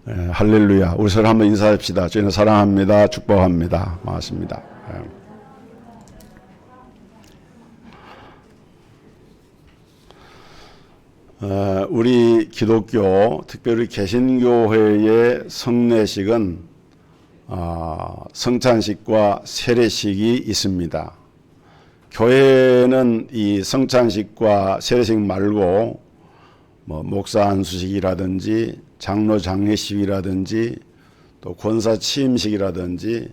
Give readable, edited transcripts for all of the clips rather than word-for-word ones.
할렐루야. 우리 서로 한번 인사합시다. 저희는 사랑합니다. 축복합니다. 반갑습니다. 우리 기독교, 특별히 개신교회의 성례식은 성찬식과 세례식이 있습니다. 교회는 이 성찬식과 세례식 말고 목사 안수식이라든지 장로 장례식이라든지 또 권사 취임식이라든지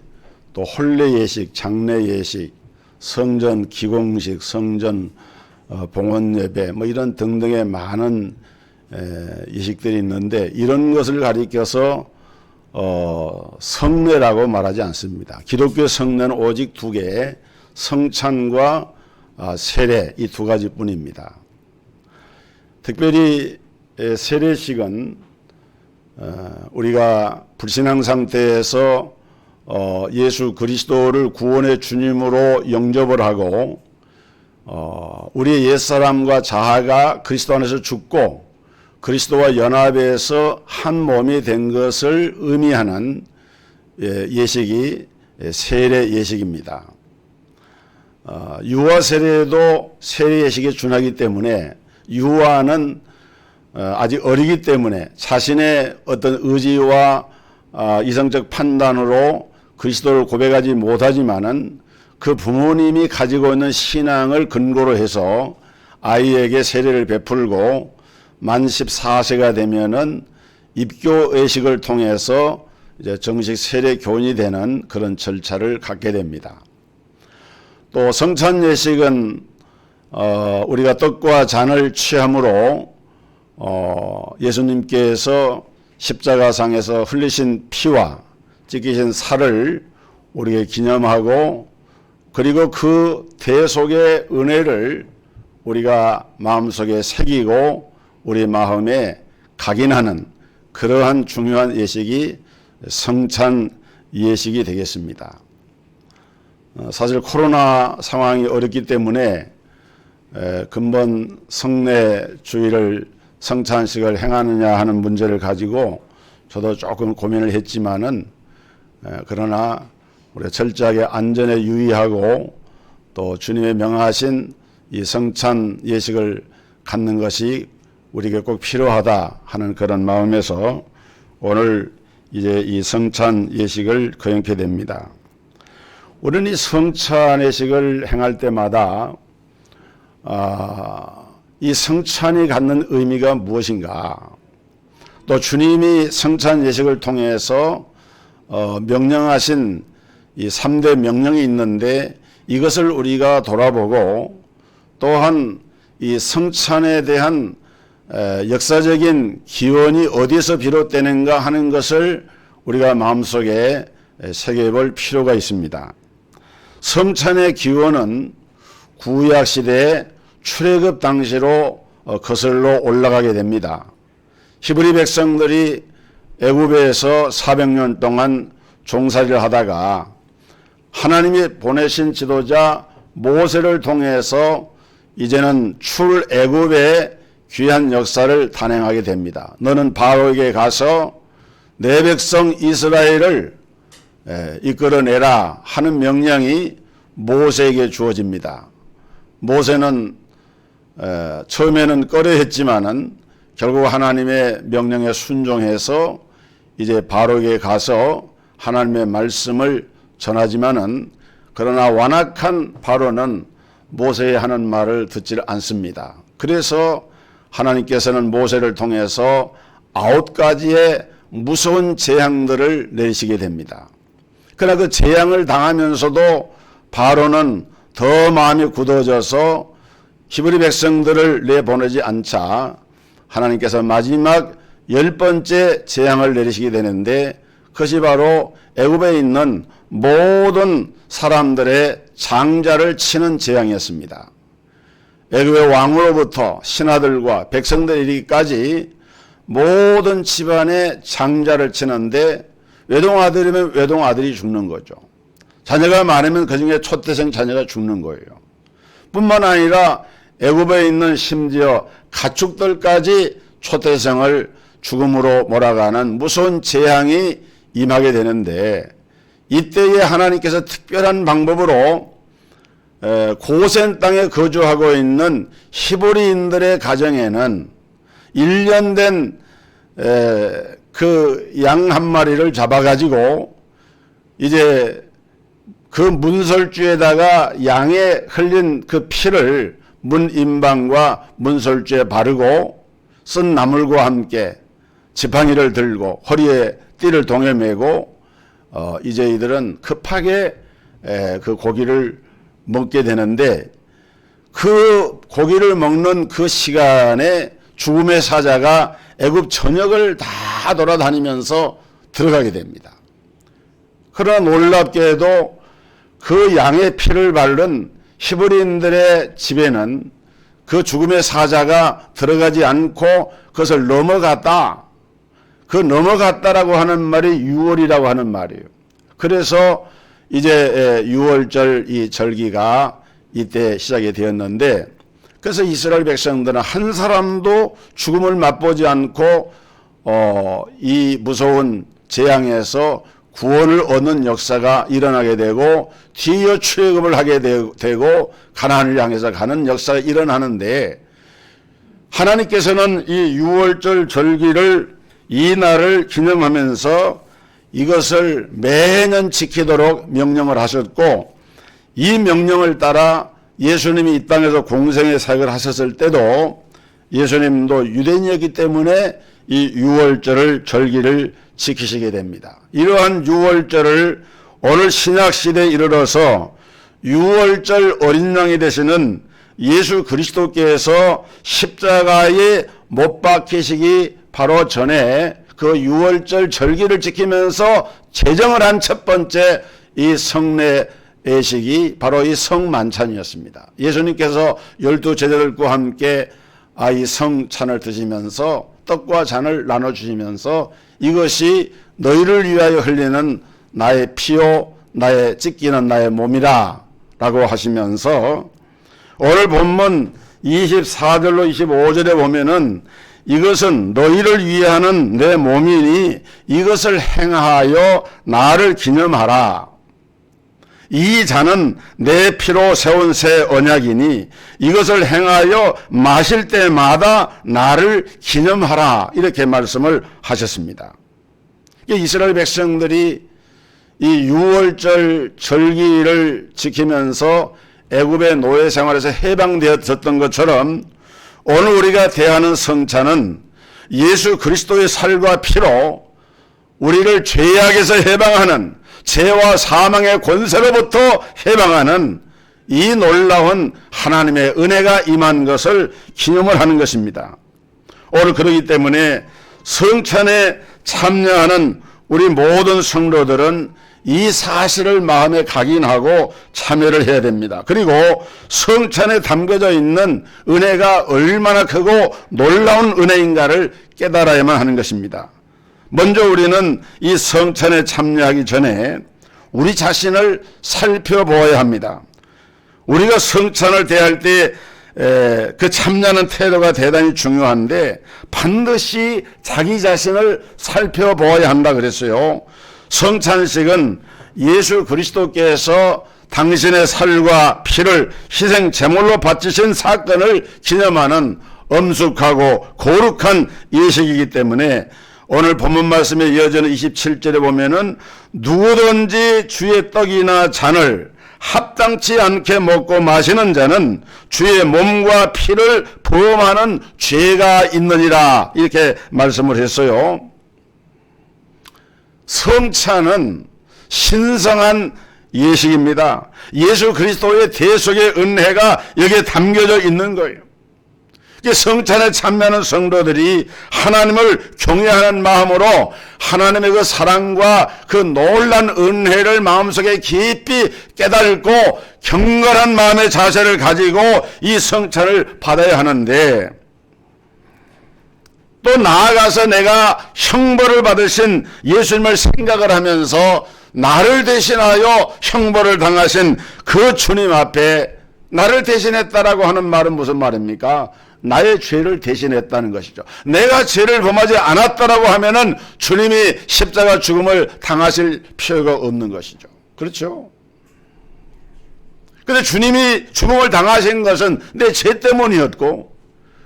또 혼례 예식, 장례 예식, 성전 기공식, 성전 봉헌 예배 이런 등등의 많은 예식들이 있는데 이런 것을 가리켜서 성례라고 말하지 않습니다. 기독교 성례는 오직 두 개, 성찬과 세례 이 두 가지뿐입니다. 특별히 세례식은 우리가 불신앙 상태에서 예수 그리스도를 구원의 주님으로 영접을 하고 우리의 옛사람과 자아가 그리스도 안에서 죽고 그리스도와 연합해서 한 몸이 된 것을 의미하는 예식이 세례 예식입니다. 유아 세례도 세례 예식에 준하기 때문에 유아는 아직 어리기 때문에 자신의 어떤 의지와 이성적 판단으로 그리스도를 고백하지 못하지만은 그 부모님이 가지고 있는 신앙을 근거로 해서 아이에게 세례를 베풀고 만 14세가 되면은 입교 예식을 통해서 이제 정식 세례 교인이 되는 그런 절차를 갖게 됩니다. 또 성찬 예식은 우리가 떡과 잔을 취함으로 예수님께서 십자가상에서 흘리신 피와 찢기신 살을 우리에게 기념하고 그리고 그 대속의 은혜를 우리가 마음속에 새기고 우리 마음에 각인하는 그러한 중요한 예식이 성찬 예식이 되겠습니다. 사실 코로나 상황이 어렵기 때문에 근본 성례주의를 성찬식을 행하느냐 하는 문제를 가지고 저도 조금 고민을 했지만은 그러나 우리가 철저하게 안전에 유의하고 또 주님의 명하신 이 성찬 예식을 갖는 것이 우리에게 꼭 필요하다 하는 그런 마음에서 오늘 이제 이 성찬 예식을 거행하게 됩니다. 우리는 이 성찬 예식을 행할 때마다 이 성찬이 갖는 의미가 무엇인가, 또 주님이 성찬 예식을 통해서 명령하신 이 3대 명령이 있는데 이것을 우리가 돌아보고 또한 이 성찬에 대한 역사적인 기원이 어디서 비롯되는가 하는 것을 우리가 마음속에 새겨볼 필요가 있습니다. 성찬의 기원은 구약 시대에 출애굽 당시로 거슬러 올라가게 됩니다. 히브리 백성들이 애굽에서 400년 동안 종살이를 하다가 하나님이 보내신 지도자 모세를 통해서 이제는 출애굽의 귀한 역사를 단행하게 됩니다. 너는 바로에게 가서 내 백성 이스라엘을 이끌어내라 하는 명령이 모세에게 주어집니다. 모세는 처음에는 꺼려했지만은 결국 하나님의 명령에 순종해서 이제 바로에게 가서 하나님의 말씀을 전하지만은 그러나 완악한 바로는 모세의 하는 말을 듣지 않습니다. 그래서 하나님께서는 모세를 통해서 9가지의 무서운 재앙들을 내리시게 됩니다. 그러나 그 재앙을 당하면서도 바로는 더 마음이 굳어져서 히브리 백성들을 내보내지 않자 하나님께서 마지막 10번째 재앙을 내리시게 되는데 그것이 바로 애굽에 있는 모든 사람들의 장자를 치는 재앙이었습니다. 애굽의 왕으로부터 신하들과 백성들 이르기까지 모든 집안의 장자를 치는데 외동아들이면 외동아들이 죽는 거죠. 자녀가 많으면 그중에 초태생 자녀가 죽는 거예요. 뿐만 아니라 애굽에 있는 심지어 가축들까지 초태생을 죽음으로 몰아가는 무서운 재앙이 임하게 되는데, 이때에 하나님께서 특별한 방법으로 고센 땅에 거주하고 있는 히브리인들의 가정에는 1년 된 그 양 한 마리를 잡아가지고 이제 그 문설주에다가 양에 흘린 그 피를 문 임방과 문설주에 바르고 쓴 나물과 함께 지팡이를 들고 허리에 띠를 동에 메고 이제 이들은 급하게 그 고기를 먹게 되는데, 그 고기를 먹는 그 시간에 죽음의 사자가 애굽 전역을 다 돌아다니면서 들어가게 됩니다. 그러나 놀랍게도 그 양의 피를 바른 히브리인들의 집에는 그 죽음의 사자가 들어가지 않고 그것을 넘어갔다. 그 넘어갔다라고 하는 말이 유월이라고 하는 말이에요. 그래서 이제 유월절 이 절기가 이때 시작이 되었는데, 그래서 이스라엘 백성들은 한 사람도 죽음을 맛보지 않고 이 무서운 재앙에서 구원을 얻는 역사가 일어나게 되고, 뒤이어 출애굽을 하게 되고 가나안을 향해서 가는 역사가 일어나는데, 하나님께서는 이 유월절 절기를 이 날을 기념하면서 이것을 매년 지키도록 명령을 하셨고, 이 명령을 따라 예수님이 이 땅에서 공생의 사역을 하셨을 때도 예수님도 유대인이었기 때문에 이 유월절을 절기를 지키시게 됩니다. 이러한 유월절을 오늘 신약시대에 이르러서 유월절 어린 양이 되시는 예수 그리스도께서 십자가에 못 박히시기 바로 전에 그 유월절 절기를 지키면서 제정을 한 첫 번째 이 성례 예식이 바로 이 성만찬이었습니다. 예수님께서 12 제자들과 함께 이 성찬을 드시면서 떡과 잔을 나눠주시면서 이것이 너희를 위하여 흘리는 나의 피요 나의 찢기는 나의 몸이라 라고 하시면서, 오늘 본문 24절로 25절에 보면은 이것은 너희를 위하는 내 몸이니 이것을 행하여 나를 기념하라. 이 잔은 내 피로 세운 새 언약이니 이것을 행하여 마실 때마다 나를 기념하라. 이렇게 말씀을 하셨습니다. 이스라엘 백성들이 이 유월절 절기를 지키면서 애굽의 노예 생활에서 해방되었던 것처럼 오늘 우리가 대하는 성찬은 예수 그리스도의 살과 피로 우리를 죄악에서 해방하는, 죄와 사망의 권세로부터 해방하는 이 놀라운 하나님의 은혜가 임한 것을 기념을 하는 것입니다. 오늘 그러기 때문에 성찬에 참여하는 우리 모든 성도들은 이 사실을 마음에 각인하고 참여를 해야 됩니다. 그리고 성찬에 담겨져 있는 은혜가 얼마나 크고 놀라운 은혜인가를 깨달아야만 하는 것입니다. 먼저 우리는 이 성찬에 참여하기 전에 우리 자신을 살펴보아야 합니다. 우리가 성찬을 대할 때 그 참여하는 태도가 대단히 중요한데, 반드시 자기 자신을 살펴보아야 한다 그랬어요. 성찬식은 예수 그리스도께서 당신의 살과 피를 희생 제물로 바치신 사건을 기념하는 엄숙하고 거룩한 예식이기 때문에 오늘 본문 말씀에 이어지는 27절에 보면은 누구든지 주의 떡이나 잔을 합당치 않게 먹고 마시는 자는 주의 몸과 피를 범하는 죄가 있느니라, 이렇게 말씀을 했어요. 성찬은 신성한 예식입니다. 예수 그리스도의 대속의 은혜가 여기에 담겨져 있는 거예요. 성찬에 참여하는 성도들이 하나님을 경외하는 마음으로 하나님의 그 사랑과 그 놀란 은혜를 마음속에 깊이 깨닫고 경건한 마음의 자세를 가지고 이 성찬을 받아야 하는데, 또 나아가서 내가 형벌을 받으신 예수님을 생각을 하면서 나를 대신하여 형벌을 당하신 그 주님 앞에 나를 대신했다라고 하는 말은 무슨 말입니까? 나의 죄를 대신했다는 것이죠. 내가 죄를 범하지 않았다라고 하면은 주님이 십자가 죽음을 당하실 필요가 없는 것이죠. 그렇죠? 근데 주님이 죽음을 당하신 것은 내 죄 때문이었고,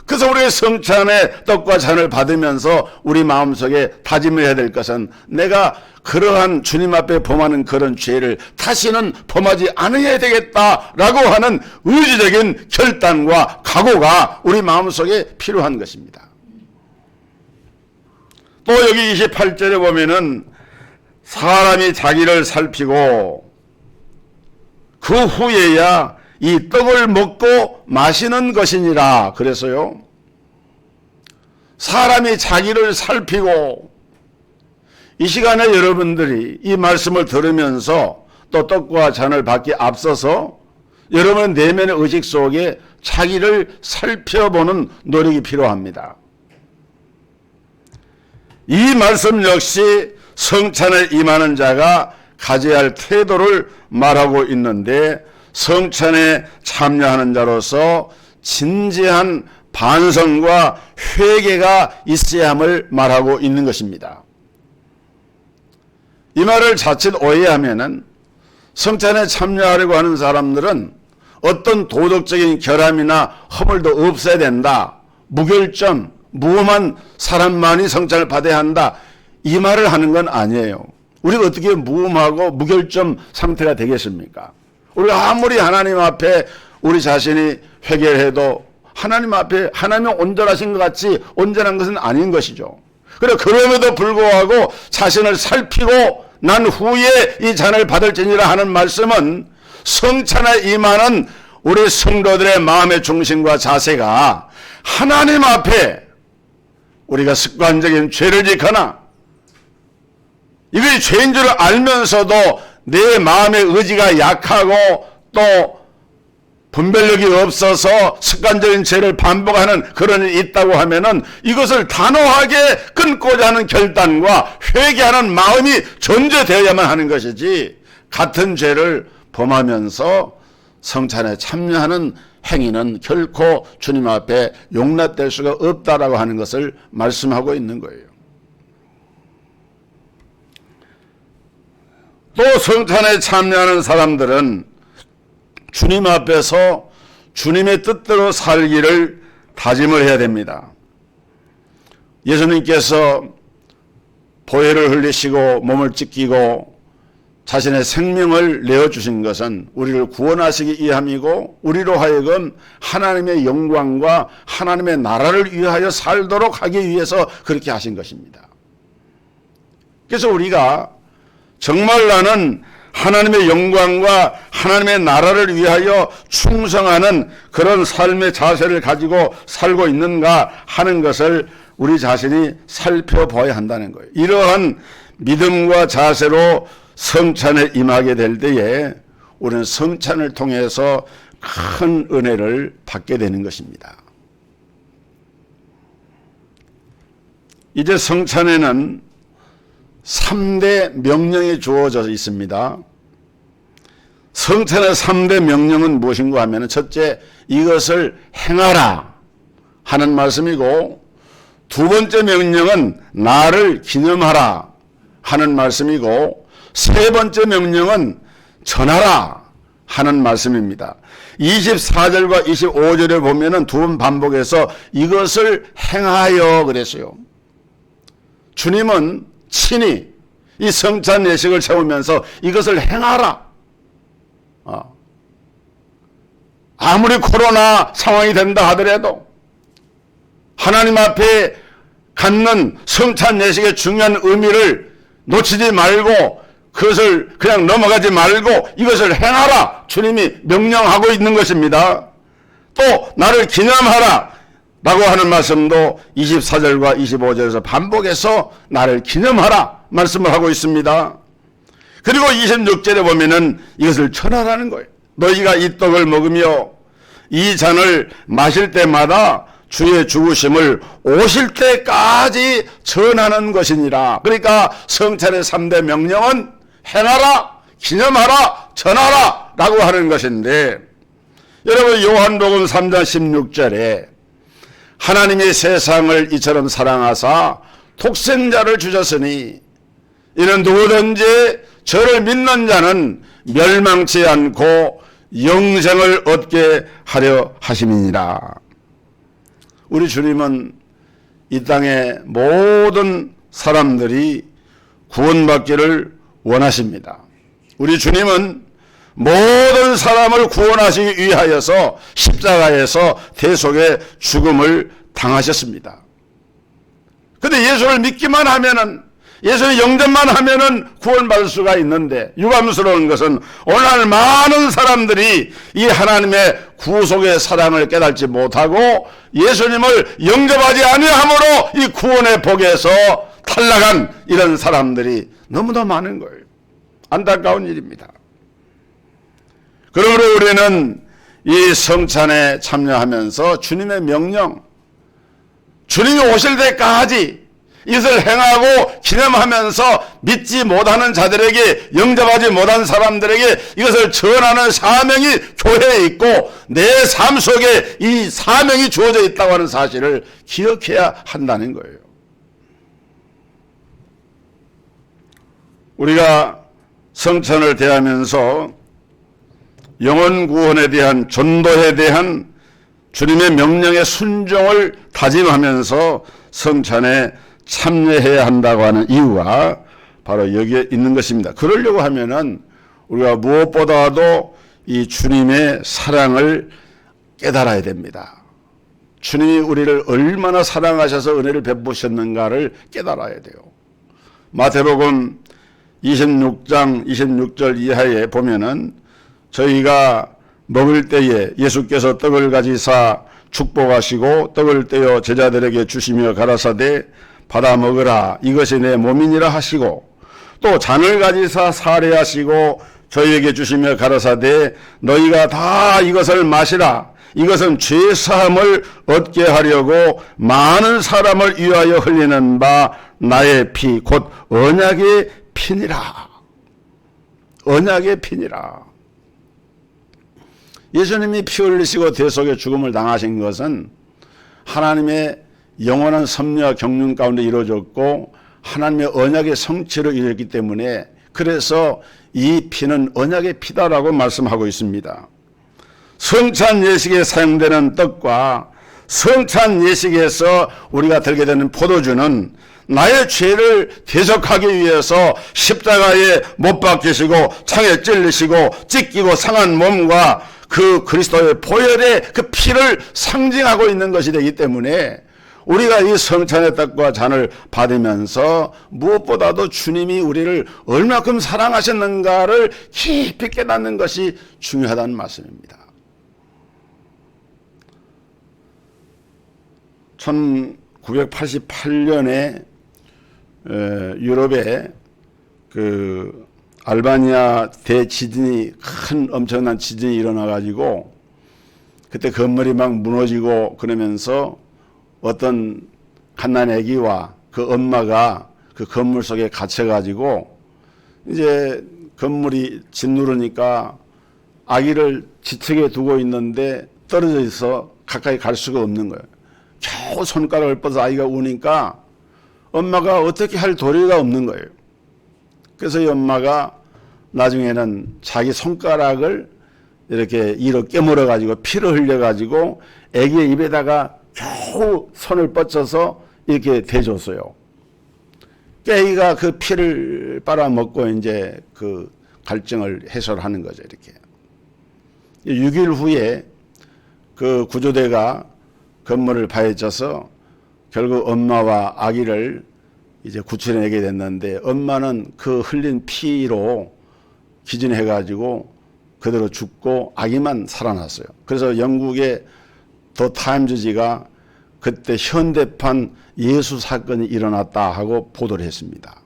그래서 우리의 성찬의 떡과 잔을 받으면서 우리 마음속에 다짐을 해야 될 것은 내가 그러한 주님 앞에 범하는 그런 죄를 다시는 범하지 않아야 되겠다라고 하는 의지적인 결단과 각오가 우리 마음속에 필요한 것입니다. 또 여기 28절에 보면은 사람이 자기를 살피고 그 후에야 이 떡을 먹고 마시는 것이니라. 그래서요, 사람이 자기를 살피고, 이 시간에 여러분들이 이 말씀을 들으면서 또 떡과 잔을 받기 앞서서 여러분의 내면의 의식 속에 자기를 살펴보는 노력이 필요합니다. 이 말씀 역시 성찬에 임하는 자가 가져야 할 태도를 말하고 있는데, 성찬에 참여하는 자로서 진지한 반성과 회개가 있어야 함을 말하고 있는 것입니다. 이 말을 자칫 오해하면은 성찬에 참여하려고 하는 사람들은 어떤 도덕적인 결함이나 허물도 없어야 된다, 무결점, 무험한 사람만이 성찬을 받아야 한다, 이 말을 하는 건 아니에요. 우리가 어떻게 무험하고 무결점 상태가 되겠습니까? 우리가 아무리 하나님 앞에 우리 자신이 회개해도 하나님 앞에 하나님이 온전하신 것 같이 온전한 것은 아닌 것이죠. 그럼에도 불구하고 자신을 살피고 난 후에 이 잔을 받을지니라 하는 말씀은 성찬에 임하는 우리 성도들의 마음의 중심과 자세가 하나님 앞에 우리가 습관적인 죄를 짓거나 이것이 죄인 줄 알면서도 내 마음의 의지가 약하고 또 분별력이 없어서 습관적인 죄를 반복하는 그런 일이 있다고 하면은 이것을 단호하게 끊고자 하는 결단과 회개하는 마음이 전제되어야만 하는 것이지, 같은 죄를 범하면서 성찬에 참여하는 행위는 결코 주님 앞에 용납될 수가 없다라고 하는 것을 말씀하고 있는 거예요. 또 성찬에 참여하는 사람들은 주님 앞에서 주님의 뜻대로 살기를 다짐을 해야 됩니다. 예수님께서 보혈을 흘리시고 몸을 찢기고 자신의 생명을 내어주신 것은 우리를 구원하시기 위함이고, 우리로 하여금 하나님의 영광과 하나님의 나라를 위하여 살도록 하기 위해서 그렇게 하신 것입니다. 그래서 우리가 정말 나는 하나님의 영광과 하나님의 나라를 위하여 충성하는 그런 삶의 자세를 가지고 살고 있는가 하는 것을 우리 자신이 살펴봐야 한다는 거예요. 이러한 믿음과 자세로 성찬에 임하게 될 때에 우리는 성찬을 통해서 큰 은혜를 받게 되는 것입니다. 이제 성찬에는 3대 명령이 주어져 있습니다. 성찬의 3대 명령은 무엇인가 하면, 첫째, 이것을 행하라 하는 말씀이고, 두 번째 명령은 나를 기념하라 하는 말씀이고, 세 번째 명령은 전하라 하는 말씀입니다. 24절과 25절에 보면은 두 번 반복해서 이것을 행하여 그랬어요. 주님은 친히 이 성찬 예식을 세우면서 이것을 행하라. 아무리 코로나 상황이 된다 하더라도 하나님 앞에 갖는 성찬 예식의 중요한 의미를 놓치지 말고, 그것을 그냥 넘어가지 말고 이것을 행하라. 주님이 명령하고 있는 것입니다. 또 나를 기념하라 라고 하는 말씀도 24절과 25절에서 반복해서 나를 기념하라 말씀을 하고 있습니다. 그리고 26절에 보면은 이것을 전하라는 거예요. 너희가 이 떡을 먹으며 이 잔을 마실 때마다 주의 죽으심을 오실 때까지 전하는 것이니라. 그러니까 성찬의 3대 명령은 행하라, 기념하라, 전하라 라고 하는 것인데, 여러분 요한복음 3장 16절에 하나님이 세상을 이처럼 사랑하사 독생자를 주셨으니 이는 누구든지 저를 믿는 자는 멸망치 않고 영생을 얻게 하려 하심이니라. 우리 주님은 이 땅의 모든 사람들이 구원받기를 원하십니다. 우리 주님은 모든 사람을 구원하시기 위하여서 십자가에서 대속의 죽음을 당하셨습니다. 그런데 예수를 믿기만 하면은, 예수의 영접만 하면은 구원받을 수가 있는데, 유감스러운 것은 오늘 많은 사람들이 이 하나님의 구속의 사랑을 깨닫지 못하고 예수님을 영접하지 아니함으로 이 구원의 복에서 탈락한 이런 사람들이 너무나 많은 거예요. 안타까운 일입니다. 그러므로 우리는 이 성찬에 참여하면서 주님의 명령, 주님이 오실 때까지 이것을 행하고 기념하면서 믿지 못하는 자들에게, 영접하지 못한 사람들에게 이것을 전하는 사명이 교회에 있고 내 삶 속에 이 사명이 주어져 있다고 하는 사실을 기억해야 한다는 거예요. 우리가 성찬을 대하면서 영혼 구원에 대한, 전도에 대한 주님의 명령의 순종을 다짐하면서 성찬에 참여해야 한다고 하는 이유가 바로 여기에 있는 것입니다. 그러려고 하면은 우리가 무엇보다도 이 주님의 사랑을 깨달아야 됩니다. 주님이 우리를 얼마나 사랑하셔서 은혜를 베푸셨는가를 깨달아야 돼요. 마태복음 26장 26절 이하에 보면은 저희가 먹을 때에 예수께서 떡을 가지사 축복하시고 떡을 떼어 제자들에게 주시며 가라사대 받아 먹으라, 이것이 내 몸이니라 하시고, 또 잔을 가지사 사례하시고 저희에게 주시며 가라사대 너희가 다 이것을 마시라, 이것은 죄 사함을 얻게 하려고 많은 사람을 위하여 흘리는 바 나의 피 곧 언약의 피니라. 언약의 피니라. 예수님이 피 흘리시고 대속의 죽음을 당하신 것은 하나님의 영원한 섭리와 경륜 가운데 이루어졌고 하나님의 언약의 성취를 이뤘기 때문에, 그래서 이 피는 언약의 피다라고 말씀하고 있습니다. 성찬 예식에 사용되는 떡과 성찬 예식에서 우리가 들게 되는 포도주는 나의 죄를 대속하기 위해서 십자가에 못 박히시고 창에 찔리시고 찢기고 상한 몸과 그 그리스도의 보혈의 그 피를 상징하고 있는 것이 되기 때문에 우리가 이 성찬의 떡과 잔을 받으면서 무엇보다도 주님이 우리를 얼마큼 사랑하셨는가를 깊이 깨닫는 것이 중요하다는 말씀입니다. 1988년에 유럽에 그 알바니아 대지진이, 큰 엄청난 지진이 일어나 가지고 그때 건물이 막 무너지고 그러면서 어떤 갓난 아기와 그 엄마가 그 건물 속에 갇혀 가지고 이제 건물이 짓누르니까 아기를 지척에 두고 있는데 떨어져 있어 가까이 갈 수가 없는 거예요. 겨우 손가락을 뻗어서 아이가 우니까 엄마가 어떻게 할 도리가 없는 거예요. 그래서 이 엄마가 나중에는 자기 손가락을 이렇게 이로 깨물어 가지고 피를 흘려 가지고 아기의 입에다가 겨우 손을 뻗쳐서 이렇게 대줬어요. 아기가 그 피를 빨아먹고 이제 그 갈증을 해소하는 거죠. 이렇게 6일 후에 그 구조대가 건물을 파헤쳐서 결국 엄마와 아기를 이제 구출해내게 됐는데, 엄마는 그 흘린 피로 기진해가지고 그대로 죽고 아기만 살아났어요. 그래서 영국의 더 타임즈지가 그때 현대판 예수 사건이 일어났다 하고 보도를 했습니다.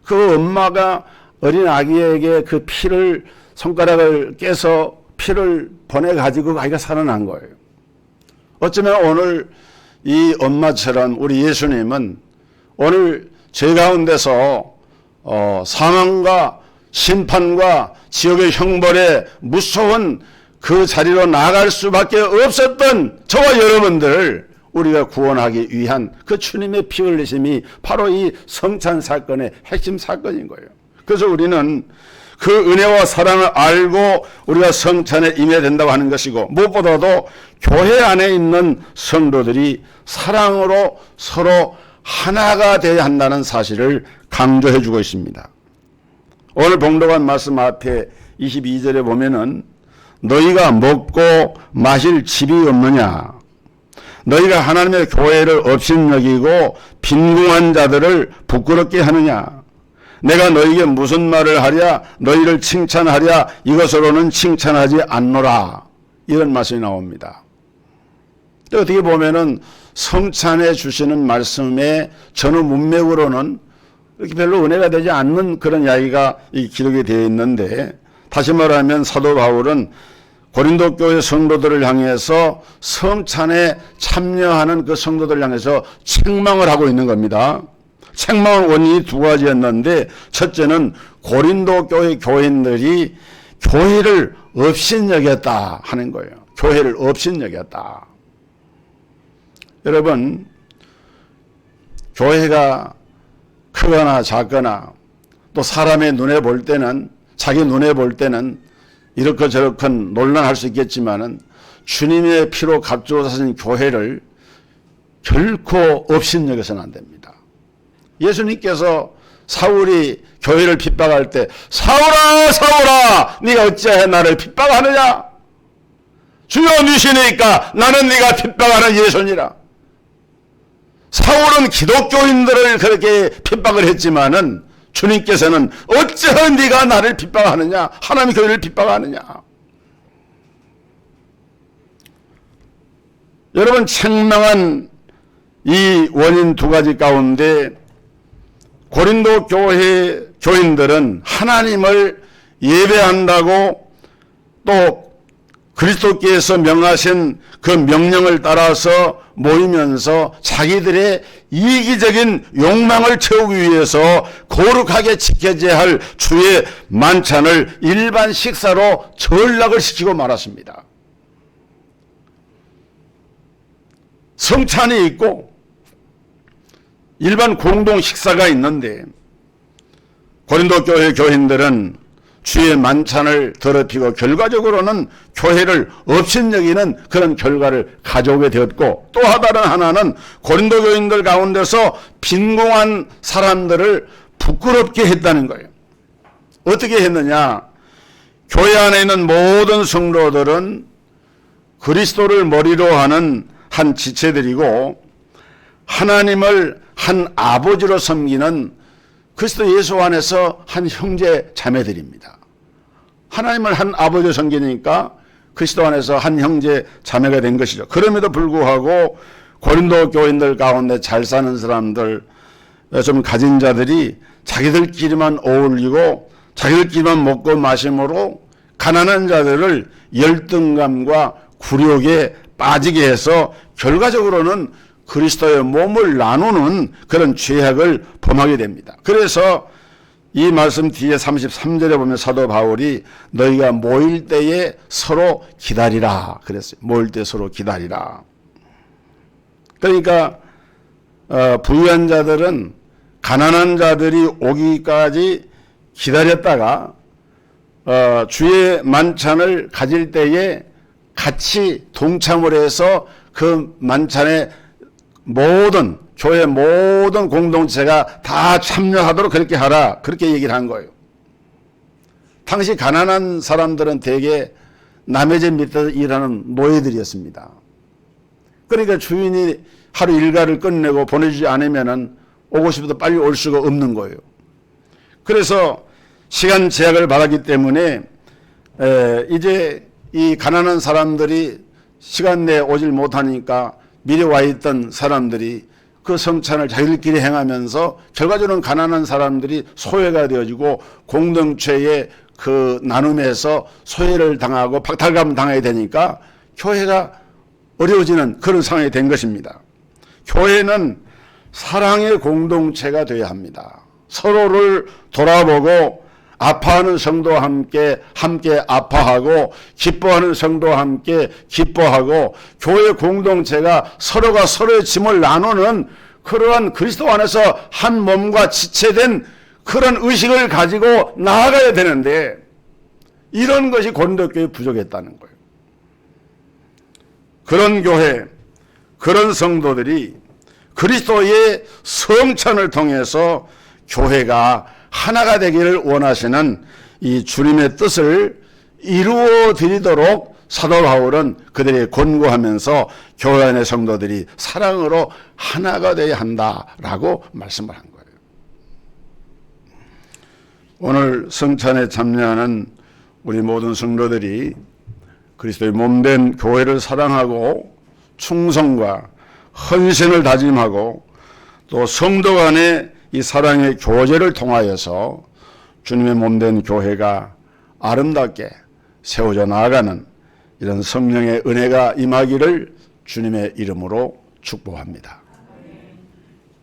그 엄마가 어린 아기에게 그 피를, 손가락을 깨서 피를 보내가지고 아이가 살아난 거예요. 어쩌면 오늘 이 엄마처럼 우리 예수님은 오늘 죄 가운데서 사망과 심판과 지옥의 형벌에 무서운 그 자리로 나아갈 수밖에 없었던 저와 여러분들, 우리가 구원하기 위한 그 주님의 피 흘리심이 바로 이 성찬 사건의 핵심 사건인 거예요. 그래서 우리는 그 은혜와 사랑을 알고 우리가 성찬에 임해야 된다고 하는 것이고, 무엇보다도 교회 안에 있는 성도들이 사랑으로 서로 하나가 되어야 한다는 사실을 강조해 주고 있습니다. 오늘 봉독한 말씀 앞에 22절에 보면은 너희가 먹고 마실 집이 없느냐, 너희가 하나님의 교회를 업신여기고 빈궁한 자들을 부끄럽게 하느냐, 내가 너희에게 무슨 말을 하랴, 너희를 칭찬하랴, 이것으로는 칭찬하지 않노라, 이런 말씀이 나옵니다. 어떻게 보면은 성찬에 주시는 말씀의 전후 문맥으로는 이렇게 별로 은혜가 되지 않는 그런 이야기가 기록이 되어 있는데, 다시 말하면 사도 바울은 고린도 교회 성도들을 향해서 성찬에 참여하는 그 성도들을 향해서 책망을 하고 있는 겁니다. 책망의 원인이 두 가지였는데, 첫째는 고린도 교회 교인들이 교회를 업신여겼다 하는 거예요. 교회를 업신여겼다. 여러분, 교회가 크거나 작거나 또 사람의 눈에 볼 때는, 자기 눈에 볼 때는 이렇게 저렇게 논란할 수 있겠지만은 주님의 피로 값주어 사신 교회를 결코 업신여겨서는 안 됩니다. 예수님께서 사울이 교회를 핍박할 때 사울아 사울아 네가 어찌하여 나를 핍박하느냐, 주여 니시니까 나는 네가 핍박하는 예수니라. 사울은 기독교인들을 그렇게 핍박을 했지만은 주님께서는 어찌하여 네가 나를 핍박하느냐, 하나님의 교회를 핍박하느냐. 여러분, 책망한 이 원인 두 가지 가운데 고린도 교회 교인들은 하나님을 예배한다고 또 그리스도께서 명하신 그 명령을 따라서 모이면서 자기들의 이기적인 욕망을 채우기 위해서 거룩하게 지켜져야 할 주의 만찬을 일반 식사로 전락을 시키고 말았습니다. 성찬이 있고 일반 공동 식사가 있는데 고린도 교회 교인들은 주의 만찬을 더럽히고 결과적으로는 교회를 업신여기는 그런 결과를 가져오게 되었고, 또 다른 하나는 고린도 교인들 가운데서 빈궁한 사람들을 부끄럽게 했다는 거예요. 어떻게 했느냐? 교회 안에 있는 모든 성도들은 그리스도를 머리로 하는 한 지체들이고 하나님을 한 아버지로 섬기는 그리스도 예수 안에서 한 형제 자매들입니다. 하나님을 한 아버지로 섬기니까 그리스도 안에서 한 형제 자매가 된 것이죠. 그럼에도 불구하고 고린도 교인들 가운데 잘 사는 사람들, 좀 가진 자들이 자기들끼리만 어울리고 자기들끼리만 먹고 마심으로 가난한 자들을 열등감과 굴욕에 빠지게 해서 결과적으로는 그리스도의 몸을 나누는 그런 죄악을 범하게 됩니다. 그래서 이 말씀 뒤에 33절에 보면 사도 바울이 너희가 모일 때에 서로 기다리라 그랬어요. 모일 때 서로 기다리라. 그러니까 부유한 자들은 가난한 자들이 오기까지 기다렸다가 주의 만찬을 가질 때에 같이 동참을 해서 그 만찬에 모든 교회 모든 공동체가 다 참여하도록 그렇게 하라, 그렇게 얘기를 한 거예요. 당시 가난한 사람들은 대개 남의 집 밑에서 일하는 노예들이었습니다. 그러니까 주인이 하루 일과를 끝내고 보내주지 않으면은 오고 싶어도 빨리 올 수가 없는 거예요. 그래서 시간 제약을 받았기 때문에 이제 이 가난한 사람들이 시간 내에 오질 못하니까 미리 와 있던 사람들이 그 성찬을 자기들끼리 행하면서 결과적으로는 가난한 사람들이 소외가 되어지고 공동체의 그 나눔에서 소외를 당하고 박탈감 당하게 되니까 교회가 어려워지는 그런 상황이 된 것입니다. 교회는 사랑의 공동체가 되어야 합니다. 서로를 돌아보고 아파하는 성도와 함께 아파하고 기뻐하는 성도와 함께 기뻐하고 교회 공동체가 서로가 서로의 짐을 나누는 그러한 그리스도 안에서 한 몸과 지체된 그런 의식을 가지고 나아가야 되는데 이런 것이 고린도 교회에 부족했다는 거예요. 그런 교회, 그런 성도들이 그리스도의 성찬을 통해서 교회가 하나가 되기를 원하시는 이 주님의 뜻을 이루어 드리도록 사도 바울은 그들에게 권고하면서 교회 안의 성도들이 사랑으로 하나가 되어야 한다라고 말씀을 한 거예요. 오늘 성찬에 참여하는 우리 모든 성도들이 그리스도의 몸된 교회를 사랑하고 충성과 헌신을 다짐하고 또 성도 간의 이 사랑의 교제를 통하여서 주님의 몸된 교회가 아름답게 세워져 나아가는 이런 성령의 은혜가 임하기를 주님의 이름으로 축복합니다.